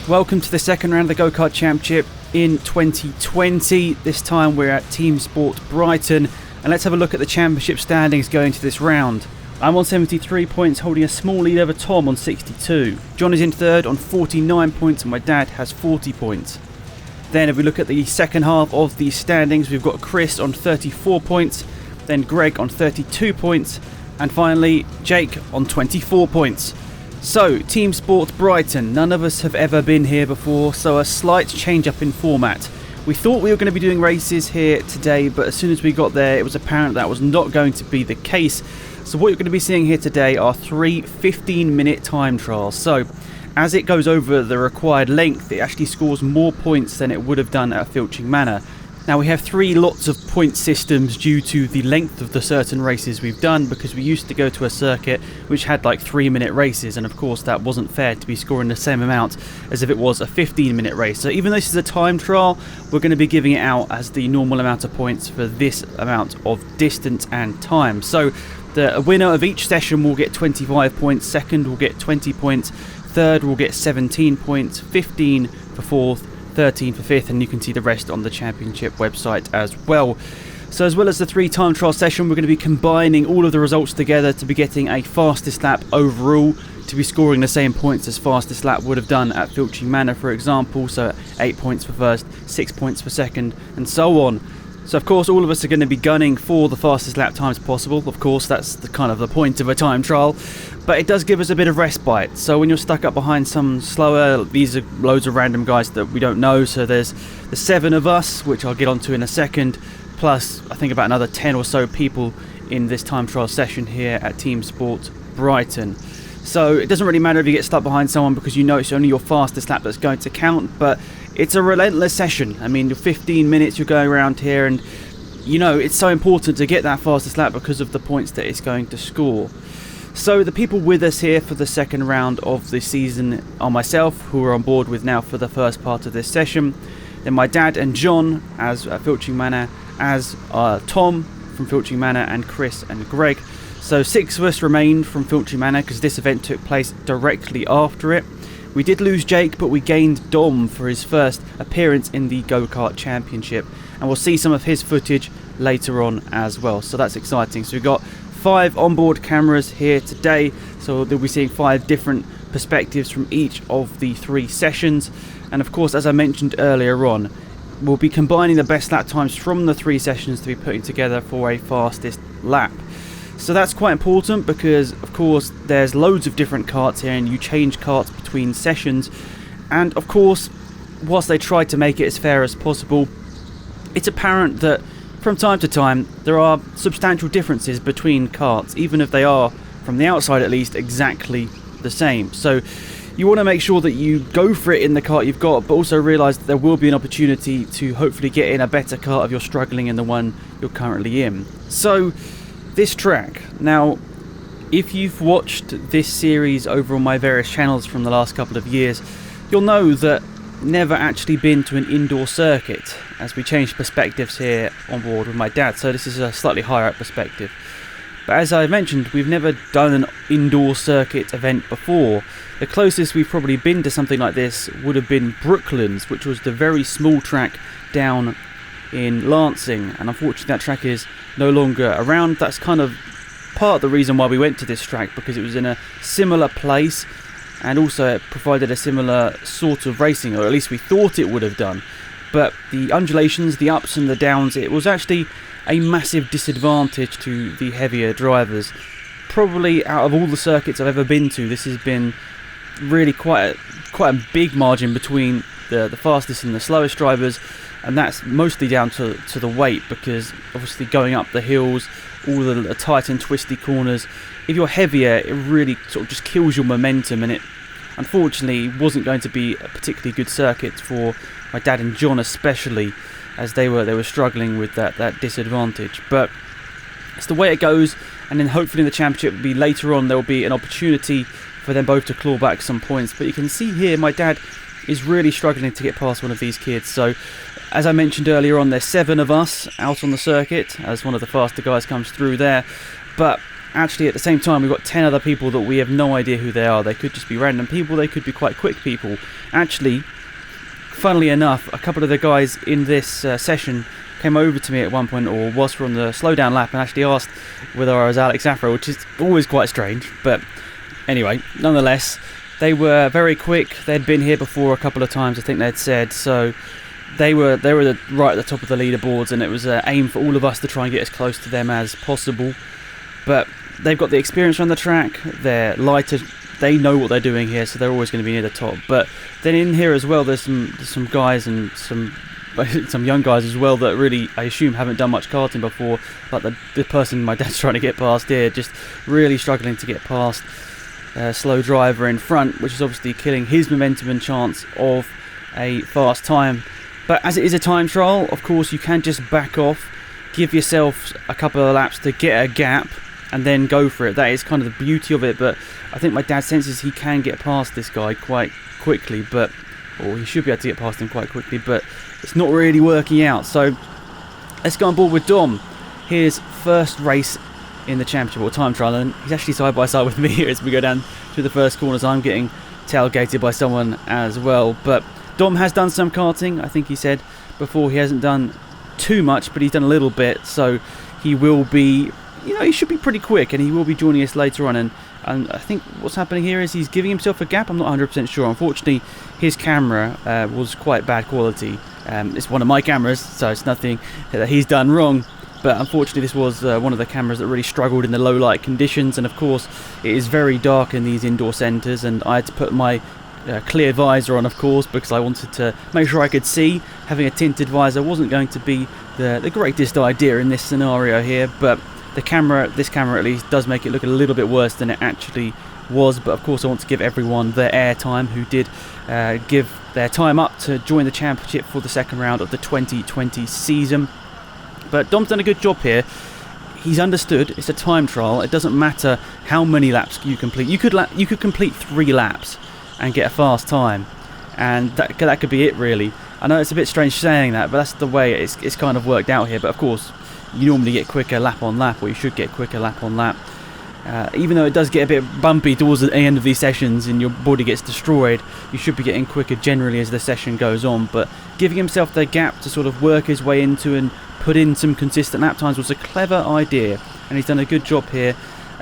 welcome to the second round of the Go-Kart Championship in 2020. This time we're at Teamsport Brighton, and let's have a look at the championship standings going to this round. I'm on 73 points, holding a small lead over Tom on 62. John is in third on 49 points, and my dad has 40 points. Then if we look at the second half of the standings, we've got Chris on 34 points, then Greg on 32 points, and finally Jake on 24 points. So, Teamsport Brighton, none of us have ever been here before, so a slight change up in format. We thought we were going to be doing races here today, but as soon as we got there it was apparent that was not going to be the case. So what you're going to be seeing here today are 3 15-minute time trials. So, as it goes over the required length, it actually scores more points than it would have done at Filching Manor. Now we have 3 lots of point systems due to the length of the certain races we've done, because we used to go to a circuit which had like 3-minute races, and of course that wasn't fair to be scoring the same amount as if it was a 15-minute race. So even though this is a time trial, we're going to be giving it out as the normal amount of points for this amount of distance and time. So the winner of each session will get 25 points, second will get 20 points, third will get 17 points, 15 for fourth, 13 for fifth, and you can see the rest on the championship website as well. So as well as the 3 time trial session, we're going to be combining all of the results together to be getting a fastest lap overall, to be scoring the same points as fastest lap would have done at Filching Manor, for example. So 8 points for first, 6 points for second, and so on. So of course all of us are going to be gunning for the fastest lap times possible. Of course that's the kind of the point of a time trial, but it does give us a bit of respite. So when you're stuck up behind some slower, these are loads of random guys that we don't know. So there's the 7 of us, which I'll get onto in a second, plus I think about another 10 or so people in this time trial session here at Teamsport Brighton. So it doesn't really matter if you get stuck behind someone, because you know it's only your fastest lap that's going to count, but it's a relentless session. I mean, 15 minutes you're going around here, and you know it's so important to get that fastest lap because of the points that it's going to score. So the people with us here for the second round of the season are myself, who are on board with now for the first part of this session, then my dad and John as Filching Manor, as Tom from Filching Manor, and Chris and Greg. So 6 of us remained from Filching Manor because this event took place directly after it. We did lose Jake, but we gained Dom for his first appearance in the Go-Kart Championship, and we'll see some of his footage later on as well, so that's exciting. So we've got 5 onboard cameras here today, so they'll be seeing 5 different perspectives from each of the 3 sessions, and of course, as I mentioned earlier on, we'll be combining the best lap times from the 3 sessions to be putting together for a fastest lap. So that's quite important because, of course, there's loads of different karts here and you change karts between sessions. And, of course, whilst they try to make it as fair as possible, it's apparent that from time to time there are substantial differences between karts, even if they are, from the outside at least, exactly the same. So you want to make sure that you go for it in the kart you've got, but also realise that there will be an opportunity to hopefully get in a better kart if you're struggling in the one you're currently in. So this track, now if you've watched this series over on my various channels from the last couple of years, you'll know that I've never actually been to an indoor circuit, as we changed perspectives here on board with my dad, so this is a slightly higher up perspective. But as I mentioned, we've never done an indoor circuit event before. The closest we've probably been to something like this would have been Brooklands, which was the very small track down in Lancing, and unfortunately that track is no longer around. That's kind of part of the reason why we went to this track, because it was in a similar place and also it provided a similar sort of racing, or at least we thought it would have done. But the undulations, the ups and the downs, it was actually a massive disadvantage to the heavier drivers. Probably out of all the circuits I've ever been to, this has been really quite a big margin between the fastest and the slowest drivers, and that's mostly down to the weight, because obviously going up the hills, all the tight and twisty corners, if you're heavier it really sort of just kills your momentum, and it unfortunately wasn't going to be a particularly good circuit for my dad and John especially, as they were struggling with that disadvantage. But it's the way it goes, and then hopefully in the championship later on there will be an opportunity for them both to claw back some points. But you can see here my dad is really struggling to get past one of these kids. So, as I mentioned earlier on, there's 7 of us out on the circuit as one of the faster guys comes through there. But actually, at the same time, we've got 10 other people that we have no idea who they are. They could just be random people. They could be quite quick people. Actually, funnily enough, a couple of the guys in this session came over to me at one point, or whilst we're on the slowdown lap, and actually asked whether I was AlexZAfRo, which is always quite strange. But anyway, nonetheless, they were very quick. They'd been here before a couple of times, I think they'd said. So they were right at the top of the leaderboards, and it was an aim for all of us to try and get as close to them as possible. But they've got the experience on the track. They're lighter. They know what they're doing here, so they're always going to be near the top. But then in here as well, there's some guys and some young guys as well that really, I assume, haven't done much karting before. Like the person my dad's trying to get past here, just really struggling to get past slow driver in front, which is obviously killing his momentum and chance of a fast time. But as it is a time trial, of course, you can just back off, give yourself a couple of laps to get a gap, and then go for it. That is kind of the beauty of it. But I think my dad senses he can get past this guy quite quickly, or he should be able to get past him quite quickly, but it's not really working out. So let's go on board with Dom. His first race in the championship, or time trial, and he's actually side by side with me here as we go down through the first corners. I'm getting tailgated by someone as well. But Dom has done some karting. I think he said before he hasn't done too much, but he's done a little bit, so he will be, he should be pretty quick, and he will be joining us later on. And I think what's happening here is he's giving himself a gap. I'm not 100% sure. Unfortunately, his camera was quite bad quality. It's one of my cameras, so it's nothing that he's done wrong. But unfortunately, this was one of the cameras that really struggled in the low light conditions. And of course, it is very dark in these indoor centres, and I had to put my clear visor on, of course, because I wanted to make sure I could see. Having a tinted visor wasn't going to be the greatest idea in this scenario here, but this camera at least does make it look a little bit worse than it actually was. But of course, I want to give everyone their airtime who did give their time up to join the championship for the second round of the 2020 season. But Dom's done a good job here. He's understood it's a time trial. It doesn't matter how many laps you complete. You could complete 3 laps and get a fast time, and that could be it, really. I know it's a bit strange saying that, but that's the way it's kind of worked out here. But of course, you normally get quicker lap on lap, or you should get quicker lap on lap. Even though it does get a bit bumpy towards the end of these sessions and your body gets destroyed, you should be getting quicker generally as the session goes on. But giving himself the gap to sort of work his way into and put in some consistent lap times was a clever idea, and he's done a good job here.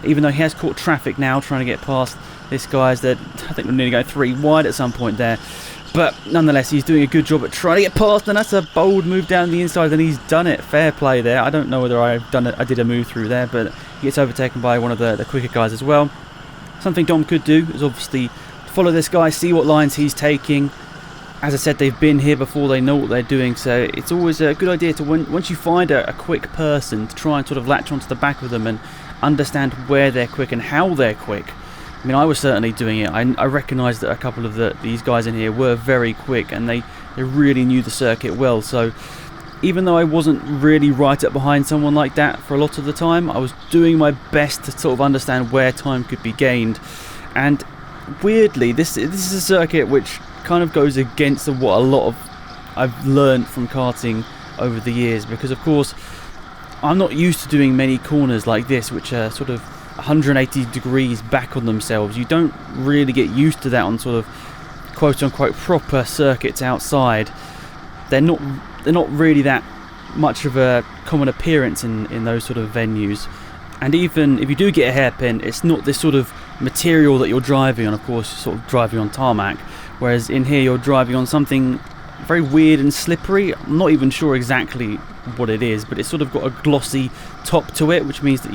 Even though he has caught traffic now trying to get past this guy's that I think we're nearly going 3 wide at some point there. But nonetheless, he's doing a good job at trying to get past, and that's a bold move down the inside, and he's done it. Fair play there. I don't know whether I did a move through there, but he gets overtaken by one of the quicker guys as well. Something Dom could do is obviously follow this guy, see what lines he's taking. As I said, they've been here before, they know what they're doing, so it's always a good idea to, once you find a quick person, to try and sort of latch onto the back of them and understand where they're quick and how they're quick. I mean, I was certainly doing it. I recognised that a couple of these guys in here were very quick, and they really knew the circuit well. So even though I wasn't really right up behind someone like that for a lot of the time, I was doing my best to sort of understand where time could be gained. And weirdly, this is a circuit which kind of goes against what a lot of I've learned from karting over the years, because of course I'm not used to doing many corners like this, which are sort of 180 degrees back on themselves. You don't really get used to that on sort of quote-unquote proper circuits outside. They're not really that much of a common appearance in those sort of venues. And even if you do get a hairpin, it's not this sort of material that you're driving on. Of course, you're sort of driving on tarmac, whereas in here you're driving on something very weird and slippery. I'm not even sure exactly what it is, but it's sort of got a glossy top to it, which means that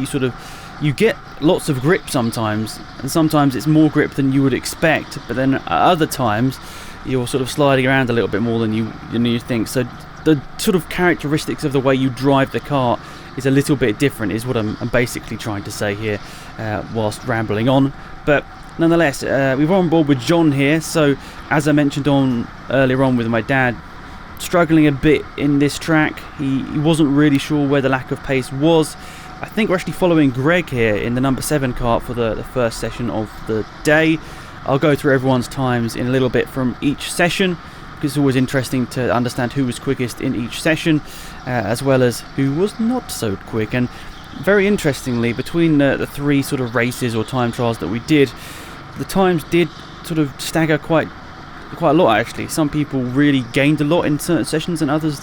you get lots of grip sometimes, and sometimes it's more grip than you would expect, but then at other times you're sort of sliding around a little bit more than you think. So the sort of characteristics of the way you drive the car is a little bit different, is what I'm basically trying to say here whilst rambling on. But nonetheless, we're on board with John here. So as I mentioned earlier on with my dad, struggling a bit in this track. He wasn't really sure where the lack of pace was. I think we're actually following Greg here in the number 7 kart for the first session of the day. I'll go through everyone's times in a little bit from each session, because it's always interesting to understand who was quickest in each session, as well as who was not so quick. And very interestingly, between the three sort of races or time trials that we did, the times did sort of stagger quite a lot actually. Some people really gained a lot in certain sessions and others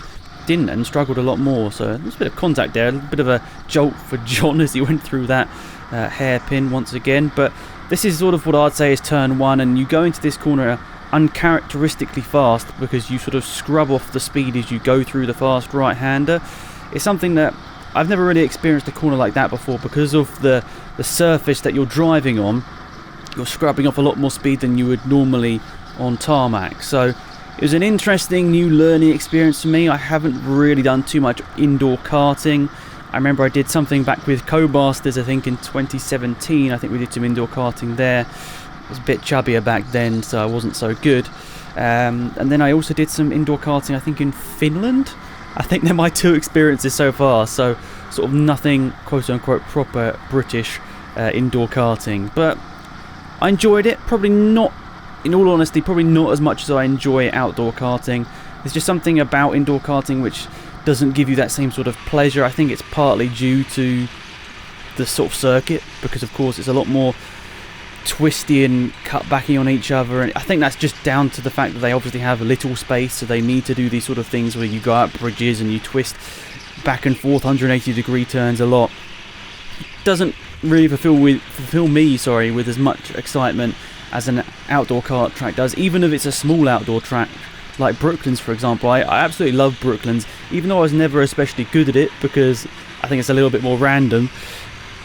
didn't and struggled a lot more. So there's a bit of contact there, a bit of a jolt for John as he went through that hairpin once again. But this is sort of what I'd say is turn one, and you go into this corner uncharacteristically fast because you sort of scrub off the speed as you go through the fast right-hander. It's something that I've never really experienced a corner like that before because of the surface that you're driving on. You're scrubbing off a lot more speed than you would normally on tarmac. So it was an interesting new learning experience for me. I haven't really done too much indoor karting. I remember I did something back with Co-Masters, I think in 2017. I think we did some indoor karting there. I was a bit chubbier back then, so I wasn't so good. And then I also did some indoor karting, I think in Finland. I think they're my two experiences so far, so sort of nothing quote-unquote proper British indoor karting. But I enjoyed it, probably not, in all honesty, probably not as much as I enjoy outdoor karting. There's just something about indoor karting which doesn't give you that same sort of pleasure. I think it's partly due to the sort of circuit, because of course it's a lot more twisty and cut backing on each other, and I think that's just down to the fact that they obviously have a little space, so they need to do these sort of things where you go up bridges and you twist back and forth 180 degree turns a lot. Doesn't really fulfill me with as much excitement as an outdoor kart track does, even if it's a small outdoor track like Brooklands, for example. I absolutely love Brooklands, even though I was never especially good at it because I think it's a little bit more random.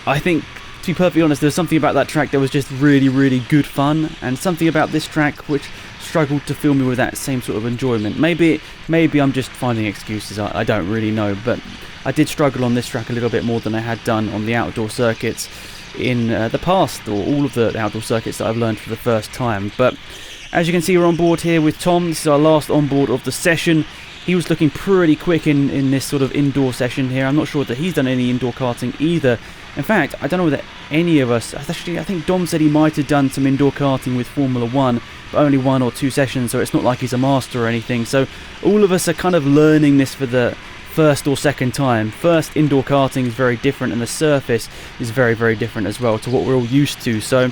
I think, to be perfectly honest, there's something about that track that was just really, really good fun, and something about this track which struggled to fill me with that same sort of enjoyment. Maybe I'm just finding excuses, I don't really know, but I did struggle on this track a little bit more than I had done on the outdoor circuits in the past, or all of the outdoor circuits that I've learned for the first time. But as you can see, we're on board here with Tom. This is our last on board of the session. He was looking pretty quick in this sort of indoor session here. I'm not sure that he's done any indoor karting either. In fact, I don't know whether any of us, actually I think Dom said he might have done some indoor karting with Formula 1, but only 1 or 2 sessions, so it's not like he's a master or anything. So all of us are kind of learning this for the first or second time. First, indoor karting is very different, and the surface is very, very different as well to what we're all used to. So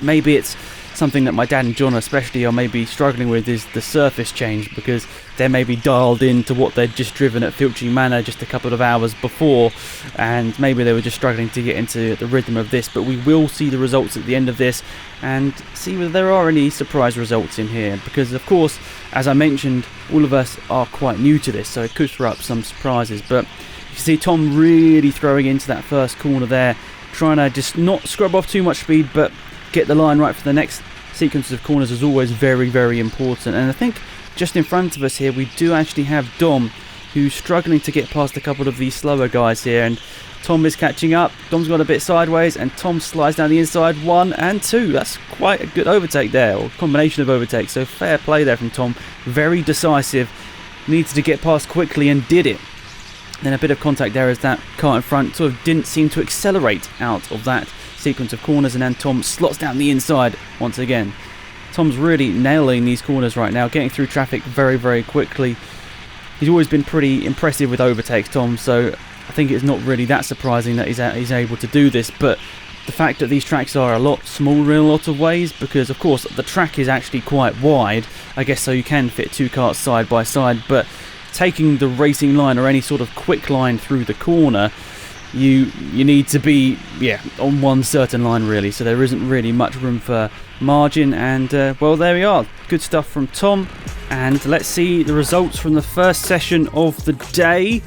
maybe it's something that my dad and John especially are maybe struggling with, is the surface change, because they're maybe dialed into what they'd just driven at Filching Manor just a couple of hours before, and maybe they were just struggling to get into the rhythm of this. But we will see the results at the end of this and see whether there are any surprise results in here, because of course, as I mentioned, all of us are quite new to this, so it could throw up some surprises. But you can see Tom really throwing into that first corner there, trying to just not scrub off too much speed, but get the line right for the next sequence of corners is always very, very important. And I think just in front of us here we do actually have Dom, who's struggling to get past a couple of these slower guys here, and Tom is catching up. Dom's got a bit sideways and Tom slides down the inside 1 and 2. That's quite a good overtake there, or combination of overtakes, so fair play there from Tom. Very decisive, needed to get past quickly and did it. Then a bit of contact there as that car in front sort of didn't seem to accelerate out of that sequence of corners, and then Tom slots down the inside once again. Tom's really nailing these corners right now, getting through traffic very, very quickly. He's always been pretty impressive with overtakes, Tom, so I think it's not really that surprising that he's able to do this. But the fact that these tracks are a lot smaller in a lot of ways, because of course the track is actually quite wide, I guess, so you can fit 2 karts side by side, but taking the racing line or any sort of quick line through the corner, you need to be on one certain line really, so there isn't really much room for margin. And well, there we are, good stuff from Tom. And let's see the results from the first session of the day.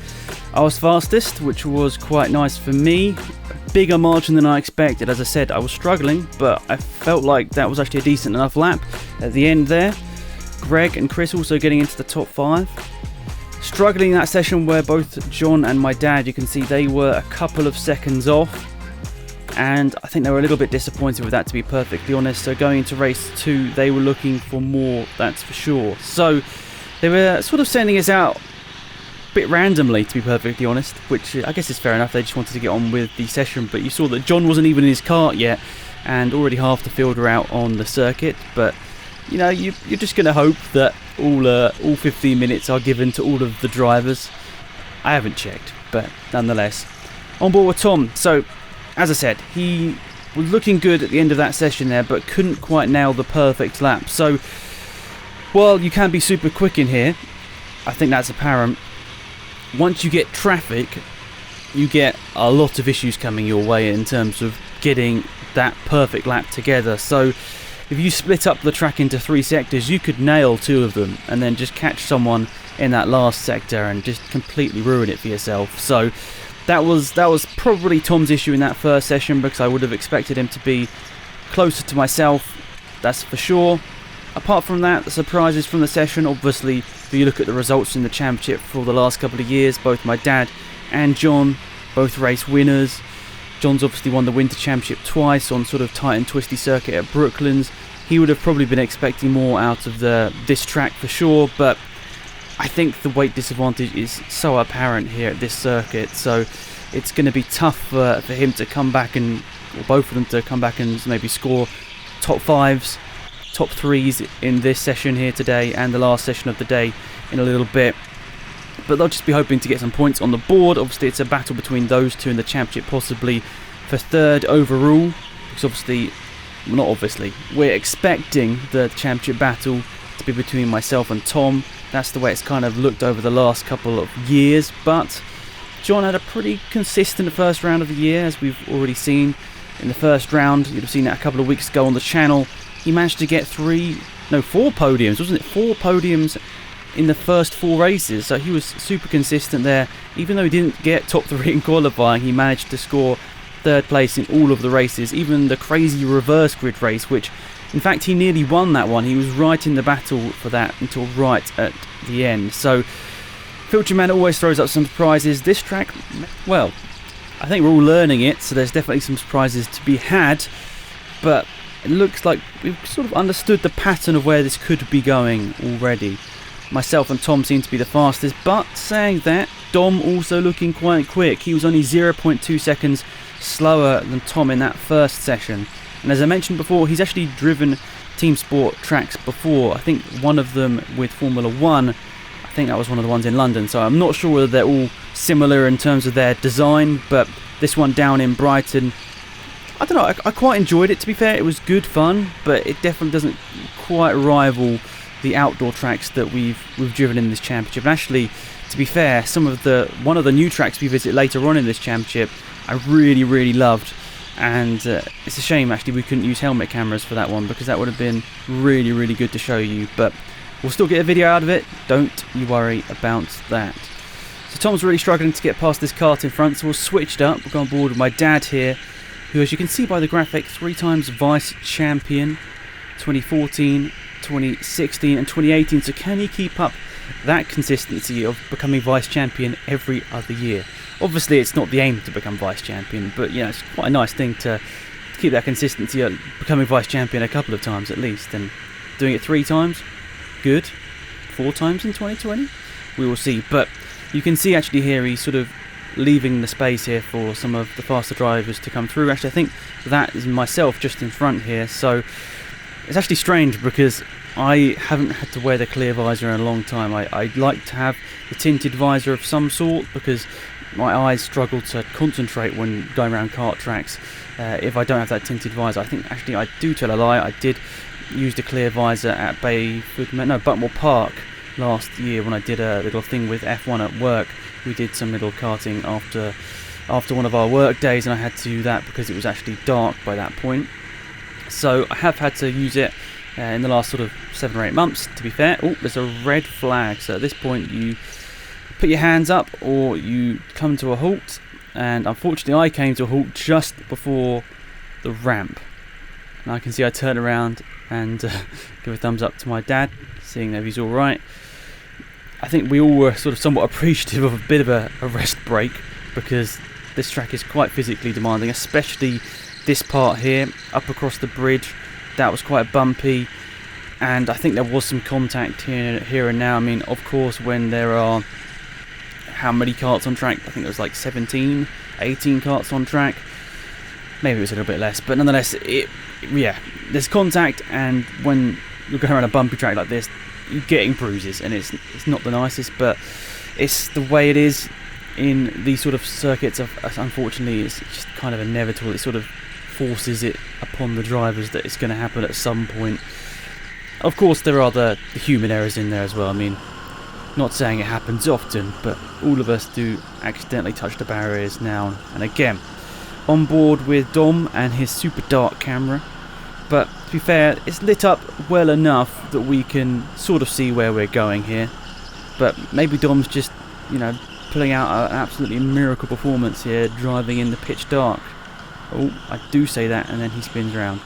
I was fastest, which was quite nice for me. Bigger margin than I expected. As I said, I was struggling, but I felt like that was actually a decent enough lap at the end there. Greg and Chris also getting into the top 5. Struggling in that session where both John and my dad, you can see they were a couple of seconds off, and I think they were a little bit disappointed with that, to be perfectly honest. So going into race 2, they were looking for more, that's for sure. So they were sort of sending us out bit randomly, to be perfectly honest, which I guess is fair enough. They just wanted to get on with the session, but you saw that John wasn't even in his kart yet, and already half the field are out on the circuit. But you know, you're just going to hope that all 15 minutes are given to all of the drivers. I haven't checked, but nonetheless, on board with Tom. So, as I said, he was looking good at the end of that session there, but couldn't quite nail the perfect lap. So, while you can be super quick in here, I think that's apparent. Once you get traffic, you get a lot of issues coming your way in terms of getting that perfect lap together. So if you split up the track into 3 sectors, you could nail 2 of them and then just catch someone in that last sector and just completely ruin it for yourself. So that was probably Tom's issue in that first session, because I would have expected him to be closer to myself, that's for sure. Apart from that, the surprises from the session, obviously, if you look at the results in the championship for the last couple of years, both my dad and John, both race winners. John's obviously won the Winter Championship twice on sort of tight and twisty circuit at Brooklands. He would have probably been expecting more out of this track for sure, but I think the weight disadvantage is so apparent here at this circuit, so it's going to be tough for him to come back or both of them to come back and maybe score top 5s. Top 3s in this session here today and the last session of the day in a little bit, but they'll just be hoping to get some points on the board. Obviously it's a battle between those two in the championship, possibly for 3rd overall, because we're expecting the championship battle to be between myself and Tom. That's the way it's kind of looked over the last couple of years, but John had a pretty consistent first round of the year, as we've already seen in the first round. You'd have seen that a couple of weeks ago on the channel. He managed to get 4 podiums, wasn't it? 4 podiums in the first 4 races, so he was super consistent there. Even though he didn't get top 3 in qualifying, he managed to score 3rd place in all of the races, even the crazy reverse grid race, which in fact he nearly won that one. He was right in the battle for that until right at the end. So Filter Man always throws up some surprises. This track, well, I think we're all learning it, so there's definitely some surprises to be had, but it looks like we've sort of understood the pattern of where this could be going already. Myself and Tom seem to be the fastest, but saying that, Dom also looking quite quick. He was only 0.2 seconds slower than Tom in that first session. And as I mentioned before, he's actually driven Teamsport tracks before. I think one of them with Formula 1. I think that was one of the ones in London. So I'm not sure whether they're all similar in terms of their design, but this one down in Brighton, I don't know, I quite enjoyed it, to be fair. It was good fun, but it definitely doesn't quite rival the outdoor tracks that we've driven in this championship. And actually, to be fair, one of the new tracks we visit later on in this championship, I really, really loved. And it's a shame, actually, we couldn't use helmet cameras for that one, because that would have been really, really good to show you. But we'll still get a video out of it. Don't you worry about that. So Tom's really struggling to get past this kart in front, so we'll switch it up. We'll go on board with my dad here, who, as you can see by the graphic, 3 times vice champion, 2014, 2016 and 2018. So can he keep up that consistency of becoming vice champion every other year? Obviously it's not the aim to become vice champion, but you know, it's quite a nice thing to keep that consistency of becoming vice champion a couple of times at least, and doing it 3 times, good. 4 times in 2020, we will see. But you can see actually here he's sort of leaving the space here for some of the faster drivers to come through. Actually, I think that is myself just in front here, so it's actually strange because I haven't had to wear the clear visor in a long time. I like to have the tinted visor of some sort because my eyes struggle to concentrate when going around kart tracks if I don't have that tinted visor. I think actually I do tell a lie, I did use the clear visor at Buckmore Park last year when I did a little thing with F1 at work. We did some little karting after one of our work days, and I had to do that because it was actually dark by that point. So I have had to use it in the last sort of 7 or 8 months, to be fair. Oh, there's a red flag, so at this point you put your hands up or you come to a halt, and unfortunately I came to a halt just before the ramp. And I can see I turn around and give a thumbs up to my dad, seeing that he's alright. I think we all were sort of somewhat appreciative of a bit of a rest break, because this track is quite physically demanding, especially this part here, up across the bridge. That was quite bumpy, and I think there was some contact here and now. I mean, of course, when there are how many karts on track. I think it was like 17, 18 karts on track. Maybe it was a little bit less, but nonetheless, there's contact, and when you're going around a bumpy track like this, you're getting bruises, and it's not the nicest, but it's the way it is in these sort of circuits. Unfortunately, it's just kind of inevitable. It sort of forces it upon the drivers that it's going to happen at some point. Of course, there are the human errors in there as well. I mean, not saying it happens often, but all of us do accidentally touch the barriers now and again. On board with Dom and his super dark camera, but to be fair, it's lit up well enough that we can sort of see where we're going here. But maybe Dom's just, pulling out an absolutely miracle performance here, driving in the pitch dark. Oh, I do say that, and then he spins around.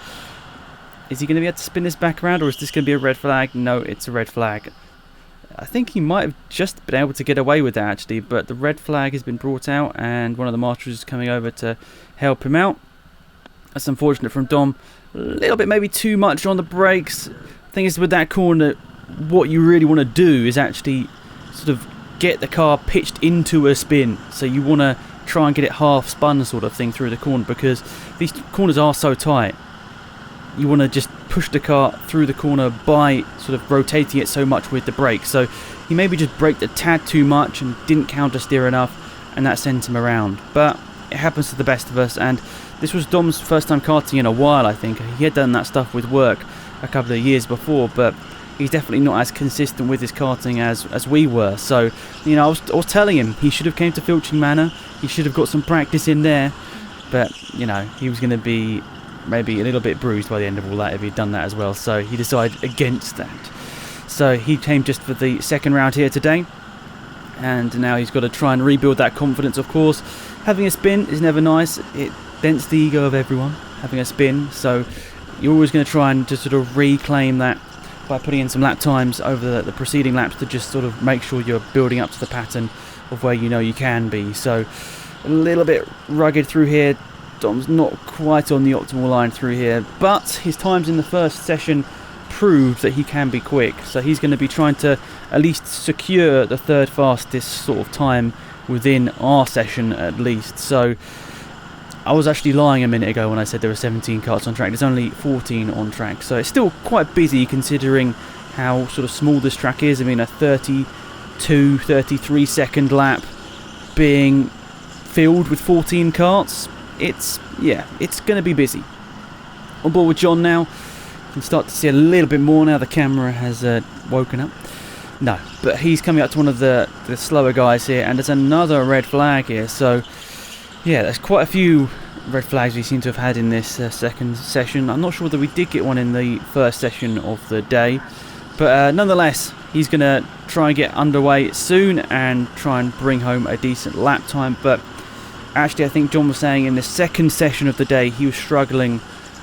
Is he going to be able to spin this back around, or is this going to be a red flag? No, it's a red flag. I think he might have just been able to get away with that, actually, but the red flag has been brought out, and one of the marshals is coming over to help him out. That's unfortunate from Dom. A little bit maybe too much on the brakes. Thing is, with that corner, what you really want to do is actually sort of get the car pitched into a spin. So you want to try and get it half spun sort of thing through the corner, because these corners are so tight. You want to just push the car through the corner by sort of rotating it so much with the brakes. So he maybe just braked a tad too much and didn't counter steer enough, and that sent him around. But it happens to the best of us, and this was Dom's first time karting in a while, I think. He had done that stuff with work a couple of years before, but he's definitely not as consistent with his karting as we were. So, I was telling him he should have came to Filching Manor. He should have got some practice in there, but, he was going to be maybe a little bit bruised by the end of all that if he'd done that as well. So he decided against that. So he came just for the second round here today, and now he's got to try and rebuild that confidence. Of course, having a spin is never nice. It dents the ego of everyone, having a spin. So you're always going to try and just sort of reclaim that by putting in some lap times over the preceding laps to just sort of make sure you're building up to the pattern of where you can be. So a little bit rugged through here. Dom's not quite on the optimal line through here, but his times in the first session proved that he can be quick. So he's going to be trying to at least secure the third fastest sort of time within our session at least. So I was actually lying a minute ago when I said there were 17 karts on track. There's only 14 on track, so it's still quite busy considering how sort of small this track is. I mean, a 32, 33 second lap being filled with 14 karts. It's going to be busy. On board with John now. You can start to see a little bit more now the camera has woken up. No, but he's coming up to one of the slower guys here, and there's another red flag here. So, yeah, there's quite a few red flags we seem to have had in this second session. I'm not sure whether we did get one in the first session of the day, but nonetheless, he's going to try and get underway soon and try and bring home a decent lap time. But actually, I think John was saying in the second session of the day he was struggling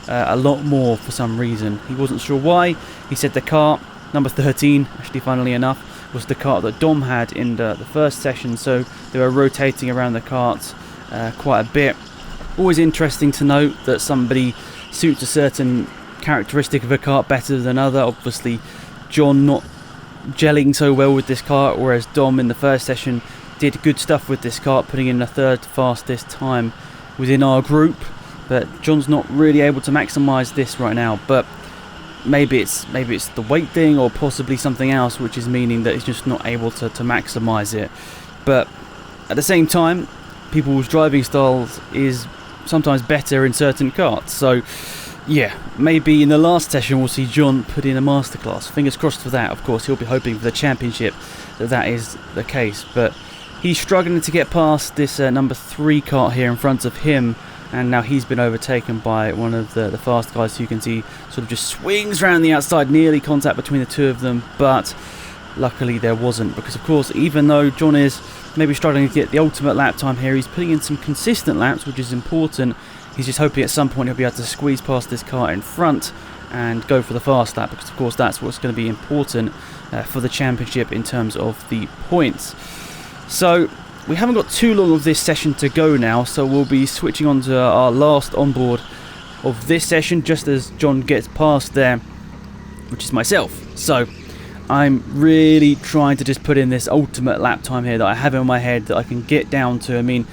a lot more for some reason. He wasn't sure why. He said the kart, number 13, actually funnily enough, was the kart that Dom had in the first session, so they were rotating around the karts quite a bit. Always interesting to note that somebody suits a certain characteristic of a kart better than another. Obviously, John not gelling so well with this kart, whereas Dom in the first session did good stuff with this kart, putting in the third fastest time within our group. But John's not really able to maximise this right now. But maybe it's the weight thing, or possibly something else, which is meaning that he's just not able to maximise it. But at the same time, people's driving styles is sometimes better in certain karts. So yeah, maybe in the last session we'll see John put in a masterclass. Fingers crossed for that. Of course, he'll be hoping for the championship that is the case. But he's struggling to get past this number 3 kart here in front of him, and now he's been overtaken by one of the fast guys who you can see sort of just swings around the outside, nearly contact between the two of them, but luckily there wasn't, because of course, even though John is maybe struggling to get the ultimate lap time here, he's putting in some consistent laps, which is important. He's just hoping at some point he'll be able to squeeze past this car in front and go for the fast lap, because of course that's what's going to be important for the championship in terms of the points. So we haven't got too long of this session to go now, so we'll be switching on to our last onboard of this session just as John gets past there, which is myself. So I'm really trying to just put in this ultimate lap time here that I have in my head that I can get down to. I mean,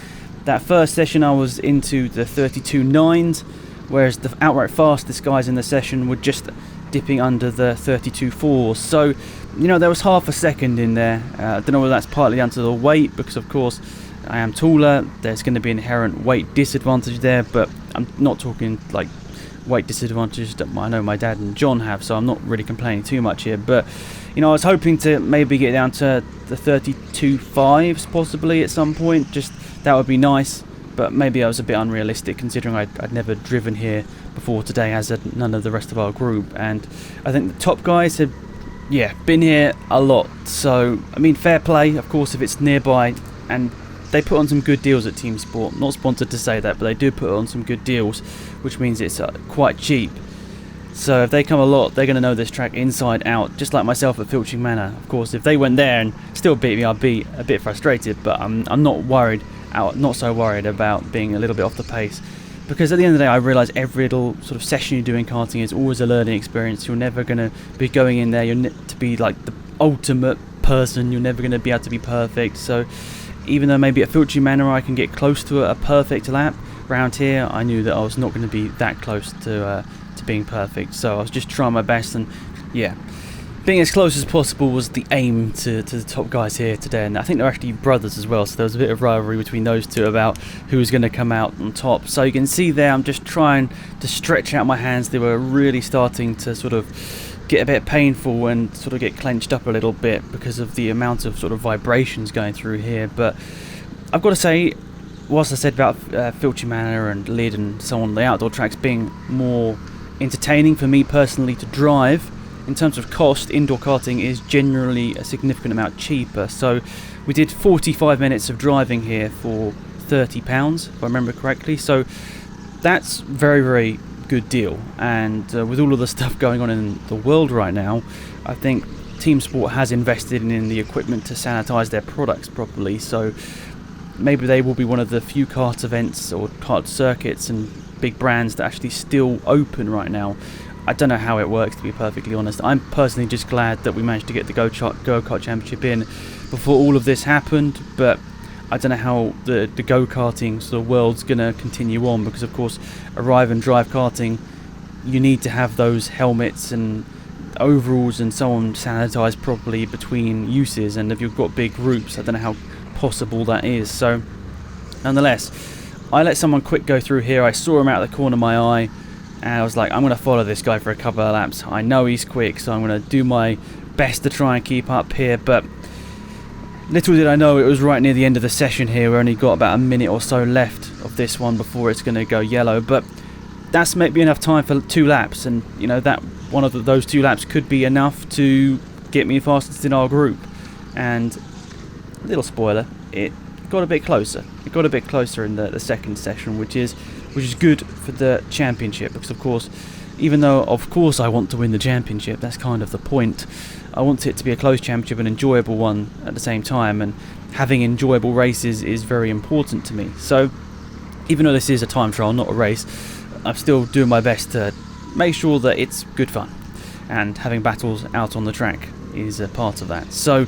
that first session I was into the 32.9s, whereas the outright fastest guys in the session were just dipping under the 32.4s. So, there was half a second in there. I don't know whether that's partly down to the weight, because of course I am taller. There's going to be inherent weight disadvantage there, but I'm not talking like weight disadvantage that I know my dad and John have, so I'm not really complaining too much here. But I was hoping to maybe get down to the 32.5s possibly at some point. Just that would be nice, but maybe I was a bit unrealistic considering I'd never driven here before today, as had none of the rest of our group. And I think the top guys had been here a lot, so I mean, fair play of course if it's nearby. And they put on some good deals at Teamsport. Not sponsored to say that, but they do put on some good deals, which means it's quite cheap. So if they come a lot, they're going to know this track inside out, just like myself at Filching Manor. Of course, if they went there and still beat me, I'd be a bit frustrated, but I'm not so worried about being a little bit off the pace. Because at the end of the day, I realise every little sort of session you do in karting is always a learning experience. You're never going to be going in there to be like the ultimate person. You're never going to be able to be perfect. So even though maybe at Filching Manor I can get close to a perfect lap, round here I knew that I was not going to be that close to being perfect. So I was just trying my best, and being as close as possible was the aim to the top guys here today. And I think they're actually brothers as well, so there was a bit of rivalry between those two about who was going to come out on top. So you can see there I'm just trying to stretch out my hands. They were really starting to sort of get a bit painful and sort of get clenched up a little bit because of the amount of sort of vibrations going through here. But I've got to say, whilst I said about Filching Manor and Lid and so on, the outdoor tracks being more entertaining for me personally to drive, in terms of cost, indoor karting is generally a significant amount cheaper. So we did 45 minutes of driving here for £30, if I remember correctly. So that's very, very good deal. And with all of the stuff going on in the world right now, I think Teamsport has invested in the equipment to sanitize their products properly. So maybe they will be one of the few kart events or kart circuits and big brands that actually still open right now. I don't know how it works, to be perfectly honest. I'm personally just glad that we managed to get the go-kart championship in before all of this happened, but I don't know how the go-karting sort of world's going to continue on, because of course arrive and drive karting, you need to have those helmets and overalls and so on sanitized properly between uses, and if you've got big groups, I don't know how possible that is. So nonetheless, I let someone quick go through here. I saw him out of the corner of my eye, and I was like, I'm going to follow this guy for a couple of laps. I know he's quick, so I'm going to do my best to try and keep up here. But little did I know it was right near the end of the session here. We only got about a minute or so left of this one before it's going to go yellow. But that's maybe enough time for 2 laps, and that one of those 2 laps could be enough to get me fastest in our group. And little spoiler, it got a bit closer. It got a bit closer in the second session, which is good for the championship, because of course, even though of course I want to win the championship, that's kind of the point. I want it to be a close championship, an enjoyable one at the same time, and having enjoyable races is very important to me. So even though this is a time trial, not a race, I'm still doing my best to make sure that it's good fun, and having battles out on the track is a part of that. So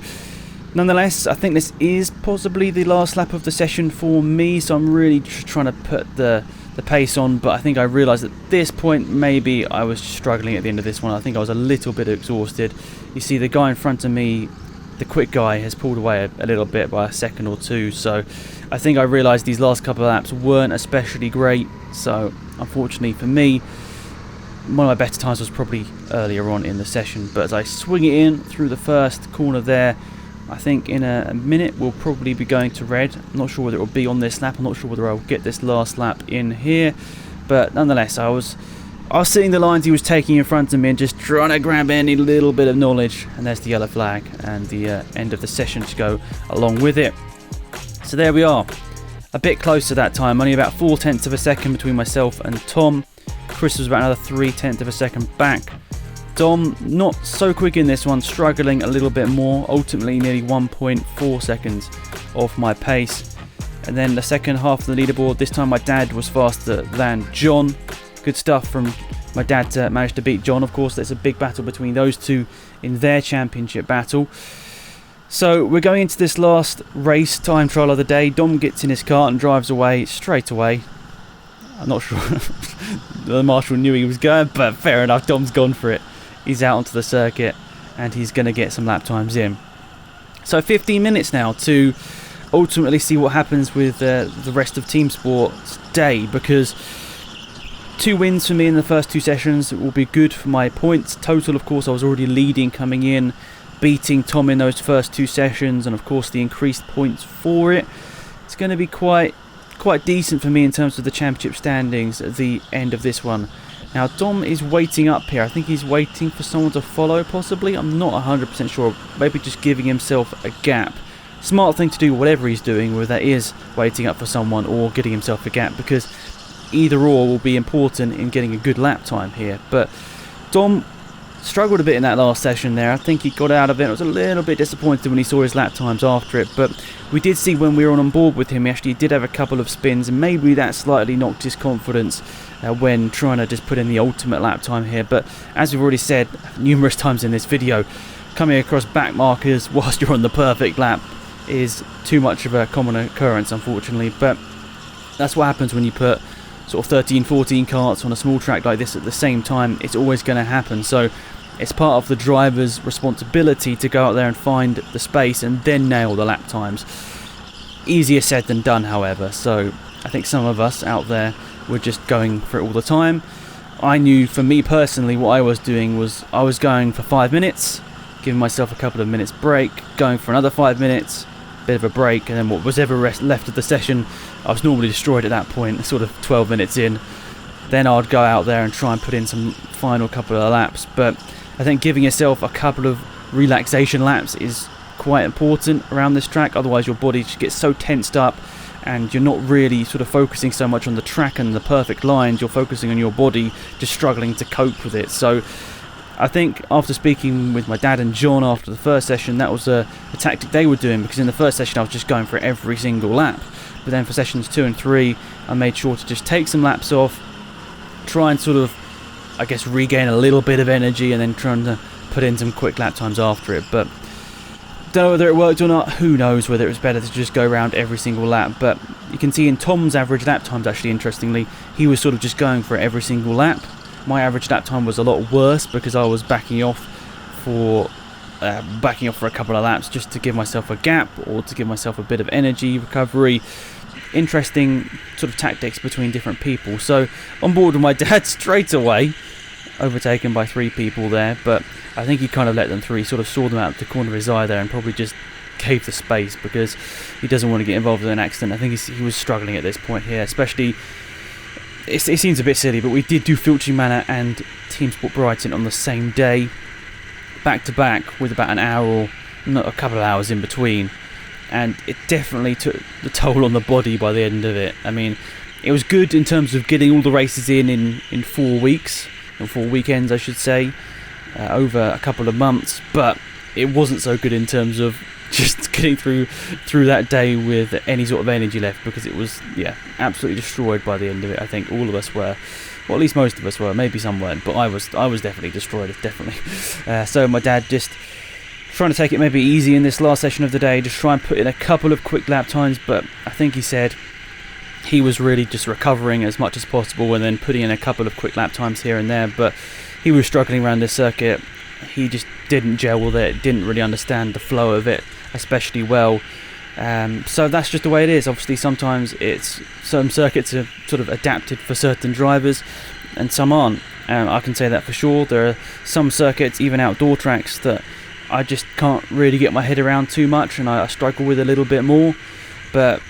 nonetheless, I think this is possibly the last lap of the session for me, so I'm really trying to put the pace on. But I think I realised at this point maybe I was struggling at the end of this one. I think I was a little bit exhausted. You see the guy in front of me, the quick guy, has pulled away a little bit by a second or two, so I think I realised these last couple of laps weren't especially great. So unfortunately for me, one of my better times was probably earlier on in the session. But as I swing it in through the first corner there, I think in a minute we'll probably be going to red. I'm not sure whether it will be on this lap. I'm not sure whether I'll get this last lap in here. But nonetheless, I was seeing the lines he was taking in front of me and just trying to grab any little bit of knowledge. And there's the yellow flag and the end of the session to go along with it. So there we are. A bit closer that time. Only about 0.4 of a second between myself and Tom. Chris was about another 0.3 of a second back. Dom, not so quick in this one, struggling a little bit more, ultimately nearly 1.4 seconds off my pace. And then the second half of the leaderboard, this time my dad was faster than John. Good stuff from My dad managed to beat John. Of course, there's a big battle between those two in their championship battle. So we're going into this last race time trial of the day. Dom gets in his car and drives away straight away. I'm not sure the marshal knew he was going, but fair enough, Dom's gone for it. He's out onto the circuit and he's going to get some lap times in. So 15 minutes now to ultimately see what happens with the rest of Teamsport's day, because 2 wins for me in the first 2 sessions will be good for my points total. Of course, I was already leading coming in, beating Tom in those first 2 sessions, and of course the increased points for it. It's going to be quite decent for me in terms of the championship standings at the end of this one. Now Dom is waiting up here. I think he's waiting for someone to follow possibly. I'm not 100% sure. Maybe just giving himself a gap. Smart thing to do, whatever he's doing, whether that is waiting up for someone or getting himself a gap, because either or will be important in getting a good lap time here. But Dom struggled a bit in that last session there. I think he got out of it. I was a little bit disappointed when he saw his lap times after it, but we did see when we were on board with him, he actually did have a couple of spins, and maybe that slightly knocked his confidence when trying to just put in the ultimate lap time here. But as we've already said numerous times in this video, coming across back markers whilst you're on the perfect lap is too much of a common occurrence, unfortunately. But that's what happens when you put sort of 13, 14 karts on a small track like this at the same time. It's always going to happen. So it's part of the driver's responsibility to go out there and find the space and then nail the lap times. Easier said than done, however. So I think some of us out there were just going for it all the time. I knew, for me personally, what I was doing was I was going for 5 minutes, giving myself a couple of minutes break, going for another 5 minutes, bit of a break, and then what was ever left of the session, I was normally destroyed at that point, sort of 12 minutes in. Then I'd go out there and try and put in some final couple of laps. But I think giving yourself a couple of relaxation laps is quite important around this track. Otherwise your body just gets so tensed up and you're not really sort of focusing so much on the track and the perfect lines. You're focusing on your body just struggling to cope with it. So I think after speaking with my dad and John after the first session, that was a tactic they were doing, because in the first session I was just going for every single lap. But then for sessions 2 and 3, I made sure to just take some laps off, try and sort of, I guess, regain a little bit of energy, and then trying to put in some quick lap times after it. But don't know whether it worked or not. Who knows whether it was better to just go around every single lap. But you can see in Tom's average lap times, actually, interestingly, he was sort of just going for every single lap. My average lap time was a lot worse because I was backing off for a couple of laps just to give myself a gap or to give myself a bit of energy recovery. Interesting sort of tactics between different people. So on board with my dad straight away, overtaken by 3 people there, but I think he kind of let them through. He sort of saw them out the corner of his eye there and probably just gave the space because he doesn't want to get involved in an accident. I think he was struggling at this point here, especially. It seems a bit silly, but we did do Filching Manor and Teamsport Brighton on the same day, back to back, with about an hour or not a couple of hours in between, and it definitely took the toll on the body by the end of it. I mean, it was good in terms of getting all the races in 4 weeks, or 4 weekends I should say, over a couple of months, but it wasn't so good in terms of just getting through that day with any sort of energy left, because it was, absolutely destroyed by the end of it. I think all of us were, well, at least most of us were, maybe some weren't, but I was definitely destroyed, definitely. So my dad just trying to take it maybe easy in this last session of the day, just try and put in a couple of quick lap times, but I think he said he was really just recovering as much as possible and then putting in a couple of quick lap times here and there, but he was struggling around this circuit. He just didn't gel with it, didn't really understand the flow of it especially well. So that's just the way it is. Obviously sometimes some circuits are sort of adapted for certain drivers and some aren't. I can say that for sure. There are some circuits, even outdoor tracks, that I just can't really get my head around too much and I struggle with a little bit more. But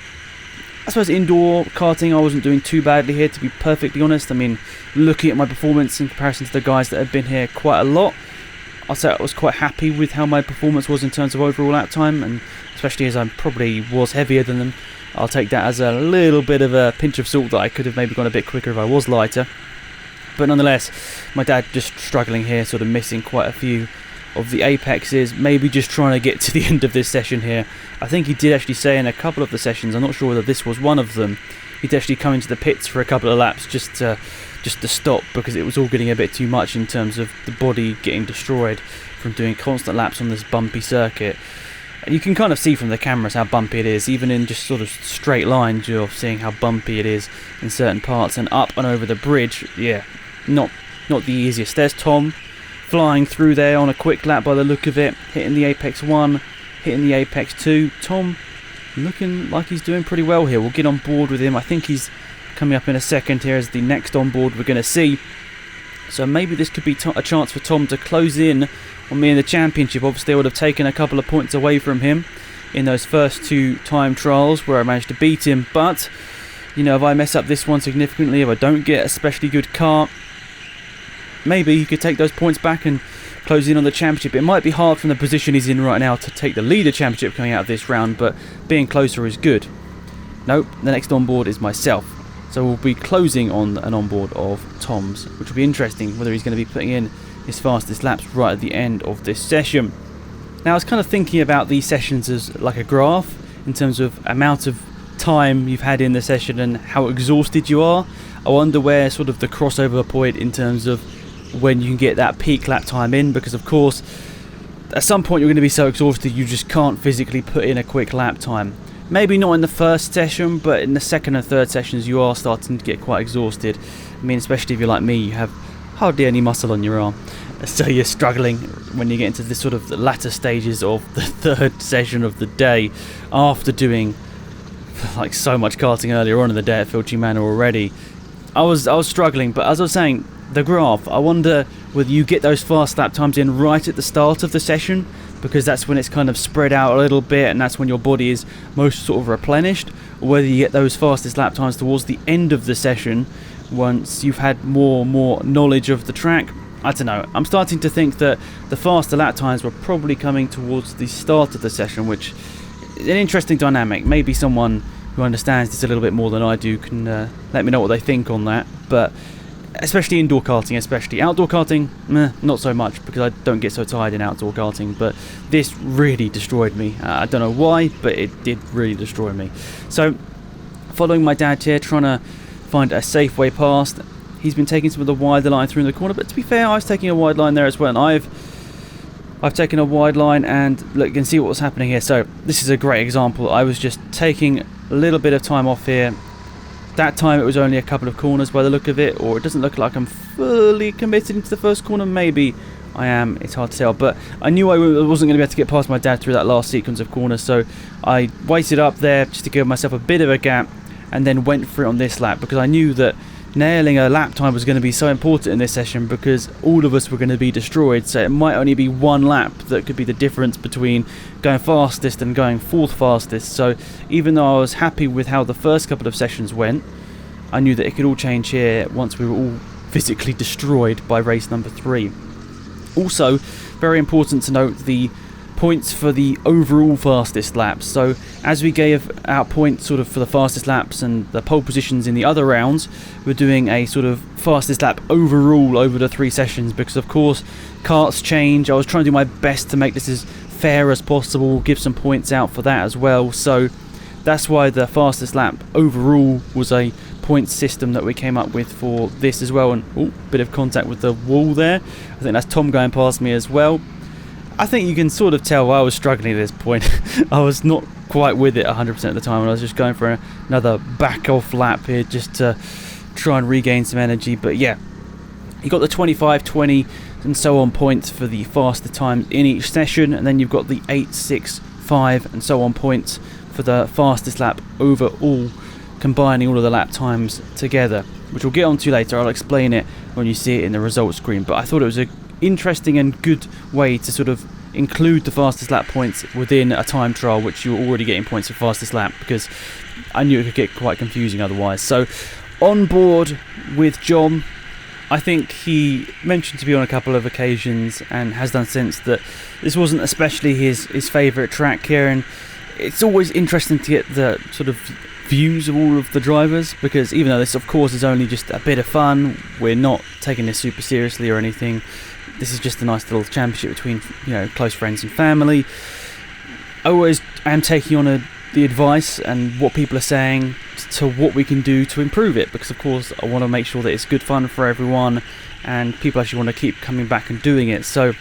I suppose indoor karting I wasn't doing too badly here, to be perfectly honest. I mean, looking at my performance in comparison to the guys that have been here quite a lot, I'll say I was quite happy with how my performance was in terms of overall lap time, and especially as I probably was heavier than them, I'll take that as a little bit of a pinch of salt that I could have maybe gone a bit quicker if I was lighter. But nonetheless, my dad just struggling here, sort of missing quite a few of the apexes, maybe just trying to get to the end of this session here. I think he did actually say in a couple of the sessions, I'm not sure whether this was one of them, he'd actually come into the pits for a couple of laps just to stop, because it was all getting a bit too much in terms of the body getting destroyed from doing constant laps on this bumpy circuit. You can kind of see from the cameras how bumpy it is. Even in just sort of straight lines, you're seeing how bumpy it is in certain parts. And up and over the bridge, yeah, not the easiest. There's Tom flying through there on a quick lap by the look of it, hitting the Apex 1, hitting the Apex 2. Tom looking like he's doing pretty well here. We'll get on board with him. I think he's coming up in a second here as the next on board we're going to see. So maybe this could be a chance for Tom to close in on me in the championship. Obviously I would have taken a couple of points away from him in those first 2 time trials where I managed to beat him, but you know, if I mess up this one significantly, if I don't get a especially good car, maybe he could take those points back and close in on the championship. It might be hard from the position he's in right now to take the leader championship coming out of this round, but being closer is good. Nope, the next onboard is myself. So we'll be closing on an onboard of Tom's, which will be interesting, whether he's going to be putting in his fastest laps right at the end of this session. Now I was kind of thinking about these sessions as like a graph in terms of amount of time you've had in the session and how exhausted you are. I wonder where sort of the crossover point in terms of when you can get that peak lap time in, because of course at some point you're going to be so exhausted you just can't physically put in a quick lap time. Maybe not in the first session, but in the second and third sessions you are starting to get quite exhausted. I mean, especially if you're like me, you have hardly any muscle on your arm, so you're struggling when you get into this sort of the latter stages of the third session of the day, after doing like so much karting earlier on in the day at Filchi Manor already. I was struggling, but as I was saying, the graph, I wonder whether you get those fast lap times in right at the start of the session, because that's when it's kind of spread out a little bit and that's when your body is most sort of replenished, or whether you get those fastest lap times towards the end of the session once you've had more knowledge of the track. I don't know. I'm starting to think that the faster lap times were probably coming towards the start of the session, which is an interesting dynamic. Maybe someone who understands this a little bit more than I do can let me know what they think on that. But especially indoor karting, especially outdoor karting, not so much, because I don't get so tired in outdoor karting, but this really destroyed me. I don't know why, but it did really destroy me. So following my dad here, trying to find a safe way past. He's been taking some of the wider line through in the corner, but to be fair, I was taking a wide line there as well, and I've taken a wide line, and look, you can see what was happening here. So this is a great example. I was just taking a little bit of time off here. That time it was only a couple of corners by the look of it, or it doesn't look like I'm fully committed into the first corner. Maybe I am, it's hard to tell, but I knew I wasn't going to be able to get past my dad through that last sequence of corners, so I waited up there just to give myself a bit of a gap and then went for it on this lap, because I knew that nailing a lap time was going to be so important in this session, because all of us were going to be destroyed. So it might only be one lap that could be the difference between going fastest and going fourth fastest. So even though I was happy with how the first couple of sessions went, I knew that it could all change here once we were all physically destroyed by race number 3. Also, very important to note the points for the overall fastest laps. So as we gave out points sort of for the fastest laps and the pole positions in the other rounds, we're doing a sort of fastest lap overall over the 3 sessions, because of course karts change. I was trying to do my best to make this as fair as possible, give some points out for that as well. So that's why the fastest lap overall was a point system that we came up with for this as well. And bit of contact with the wall there. I think that's Tom going past me as well. I think you can sort of tell I was struggling at this point. I was not quite with it 100% of the time, and I was just going for another back off lap here just to try and regain some energy. But yeah, you got the 25, 20 and so on points for the faster times in each session, and then you've got the 8, 6, 5 and so on points for the fastest lap overall, combining all of the lap times together, which we'll get onto later. I'll explain it when you see it in the results screen, but I thought it was a interesting and good way to sort of include the fastest lap points within a time trial, which you were already getting points for fastest lap, because I knew it could get quite confusing otherwise. So on board with John, I think he mentioned to me on a couple of occasions and has done since that this wasn't especially his favourite track here, and it's always interesting to get the sort of views of all of the drivers, because even though this of course is only just a bit of fun, we're not taking this super seriously or anything. This is just a nice little championship between, you know, close friends and family. I always am taking on a the advice and what people are saying to what we can do to improve it, because of course I want to make sure that it's good fun for everyone and people actually want to keep coming back and doing it. So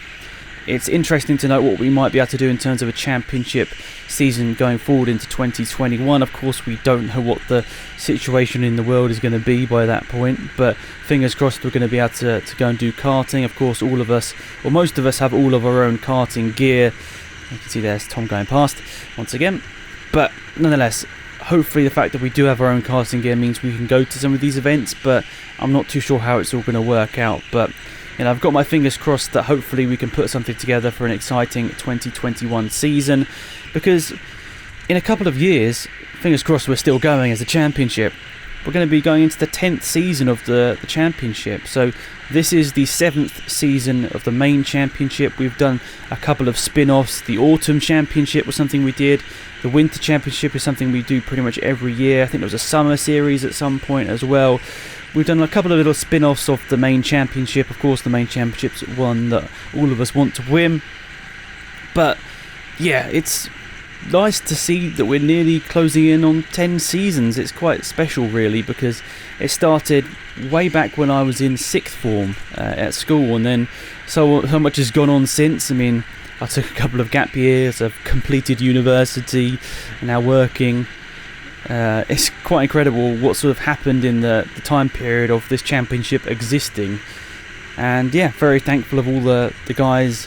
it's interesting to know what we might be able to do in terms of a championship season going forward into 2021. Of course, we don't know what the situation in the world is going to be by that point, but fingers crossed we're going to be able to go and do karting. Of course, all of us, or most of us, have all of our own karting gear. You can see there's Tom going past once again. But nonetheless, hopefully the fact that we do have our own karting gear means we can go to some of these events, but I'm not too sure how it's all going to work out. But I've got my fingers crossed that hopefully we can put something together for an exciting 2021 season, because in a couple of years, fingers crossed, we're still going as a championship. We're going to be going into the 10th season of the championship. So this is the 7th season of the main championship. We've done a couple of spin-offs. The autumn championship was something we did. The winter championship is something we do pretty much every year. I think there was a summer series at some point as well. We've done a couple of little spin-offs of the main championship. Of course, the main championship's one that all of us want to win. But yeah, it's nice to see that we're nearly closing in on 10 seasons. It's quite special, really, because it started way back when I was in 6th form at school, and then so much has gone on since. I mean, I took a couple of gap years, I've completed university, and now working. It's quite incredible what sort of happened in the time period of this championship existing. And yeah, very thankful of all the guys,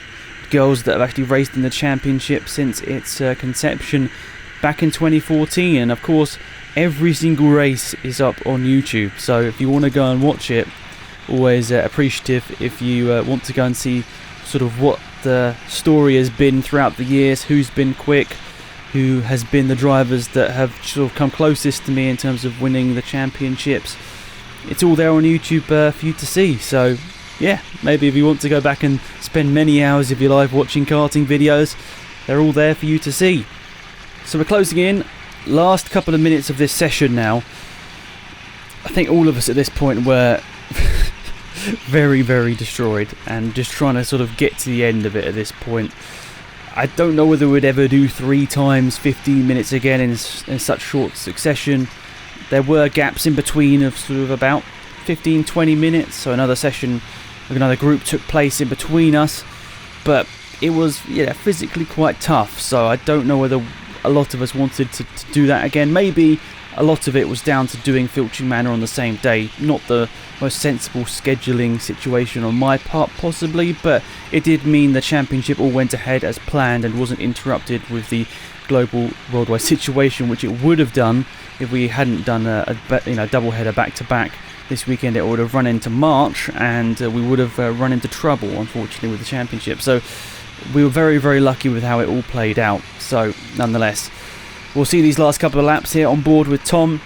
girls that have actually raced in the championship since its conception back in 2014. And of course, every single race is up on YouTube, so if you want to go and watch it, always appreciative if you want to go and see sort of what the story has been throughout the years, who's been quick, who has been the drivers that have sort of come closest to me in terms of winning the championships. It's all there on YouTube for you to see. So yeah, maybe if you want to go back and spend many hours of your life watching karting videos, they're all there for you to see. So we're closing in. Last couple of minutes of this session now. I think all of us at this point were very, very destroyed and just trying to sort of get to the end of it at this point. I don't know whether we'd ever do 3 times 15 minutes again in such short succession. There were gaps in between of sort of about 15-20 minutes, so another session with another group took place in between us, but it was physically quite tough, so I don't know whether a lot of us wanted to do that again. Maybe a lot of it was down to doing Filching Manor on the same day, not the most sensible scheduling situation on my part possibly, but it did mean the championship all went ahead as planned and wasn't interrupted with the global worldwide situation, which it would have done if we hadn't done a double header back to back this weekend. It would have run into March, and we would have run into trouble, unfortunately, with the championship. So we were very, very lucky with how it all played out. So nonetheless, we'll see these last couple of laps here on board with Tom.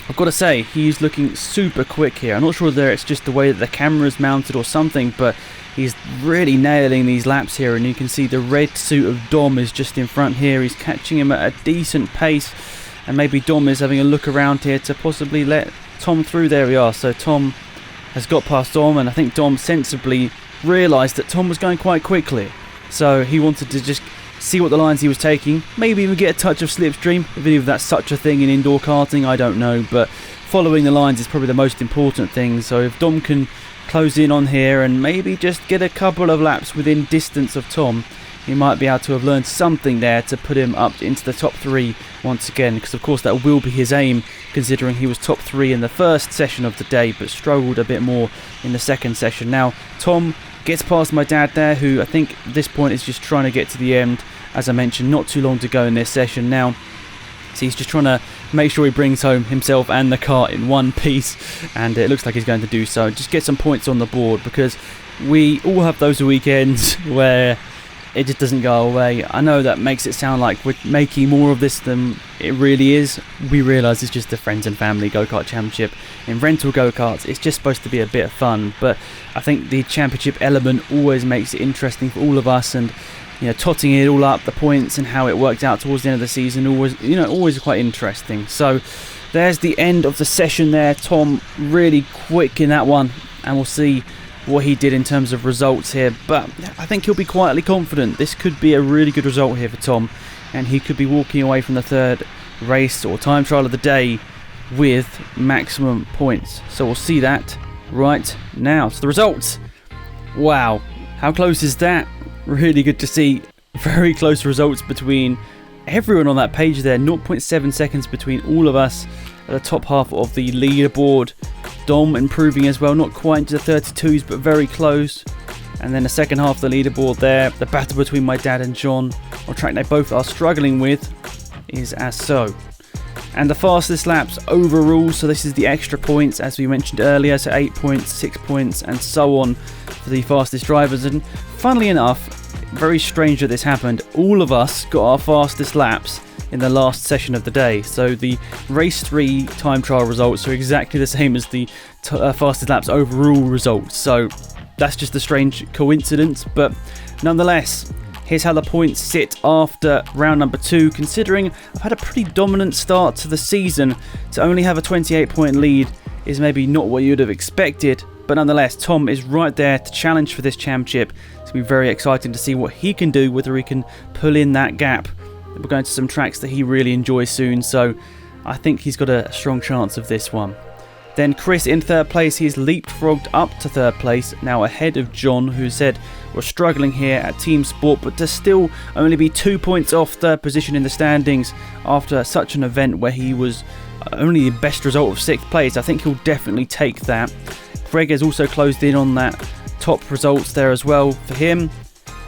I've got to say, he's looking super quick here. I'm not sure whether it's just the way that the camera's mounted or something, but he's really nailing these laps here, and you can see the red suit of Dom is just in front here. He's catching him at a decent pace, and maybe Dom is having a look around here to possibly let Tom through. There we are. So Tom has got past Dom, and I think Dom sensibly realised that Tom was going quite quickly, so he wanted to just see what the lines he was taking, maybe even get a touch of slipstream, if that's such a thing in indoor karting, I don't know, but following the lines is probably the most important thing. So if Dom can close in on here and maybe just get a couple of laps within distance of Tom, he might be able to have learned something there to put him up into the top 3 once again, because of course that will be his aim, considering he was top 3 in the first session of the day but struggled a bit more in the second session. Now Tom gets past my dad there, who I think at this point is just trying to get to the end. As I mentioned, not too long to go in this session now, so he's just trying to make sure he brings home himself and the kart in one piece, and it looks like he's going to do so. Just get some points on the board, because we all have those weekends where it just doesn't go away. I know that makes it sound like we're making more of this than it really is. We realise it's just the Friends and Family Go-Kart Championship. In rental go-karts, it's just supposed to be a bit of fun, but I think the championship element always makes it interesting for all of us, and totting it all up, the points and how it worked out towards the end of the season, always quite interesting. So there's the end of the session there. Tom really quick in that one, and we'll see what he did in terms of results here, but I think he'll be quietly confident. This could be a really good result here for Tom. and he could be walking away from the third race or time trial of the day with maximum points. So we'll see that right now. So the results. Wow, how close is that? Really good to see. Very close results between everyone on that page there. 0.7 seconds between all of us at the top half of the leaderboard. Dom improving as well, not quite into the 32s, but very close. And then the second half of the leaderboard there, the battle between my dad and John, on track they both are struggling with, is as so. And the fastest laps overall, so this is the extra points as we mentioned earlier, so 8 points, 6 points and so on for the fastest drivers. And funnily enough, very strange that this happened, all of us got our fastest laps in the last session of the day. So the race 3 time trial results are exactly the same as the fastest laps overall results. So that's just a strange coincidence, but nonetheless, here's how the points sit after round number 2, considering I've had a pretty dominant start to the season. To only have a 28-point lead is maybe not what you'd have expected, but nonetheless, Tom is right there to challenge for this championship. It's going to be very exciting to see what he can do, whether he can pull in that gap. We're going to some tracks that he really enjoys soon, so I think he's got a strong chance of this one. Then Chris in third place, he's leapfrogged up to third place, now ahead of John, who said we're struggling here at Teamsport, but to still only be 2 points off third position in the standings after such an event where he was only the best result of 6th place. I think he'll definitely take that. Greg has also closed in on that top results there as well for him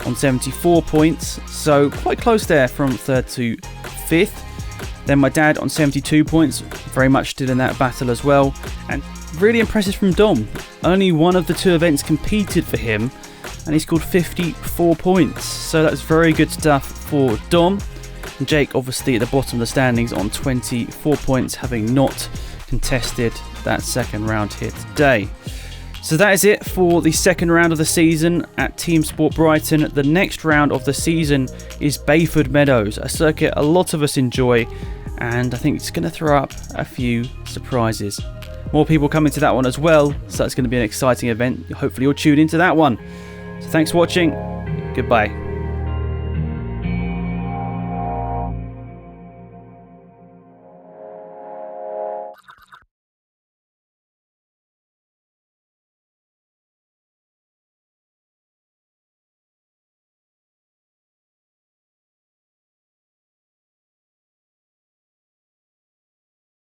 on 74 points, so quite close there from 3rd to 5th. Then my dad on 72 points, very much still in that battle as well. And really impressive from Dom. Only one of the 2 events competed for him, and he scored 54 points. So that's very good stuff for Dom. And Jake obviously at the bottom of the standings on 24 points, having not contested that second round here today. So that is it for the second round of the season at Teamsport Brighton. The next round of the season is Bayford Meadows, a circuit a lot of us enjoy, and I think it's going to throw up a few surprises. More people coming to that one as well, so that's going to be an exciting event. Hopefully you'll tune into that one. So thanks for watching. Goodbye.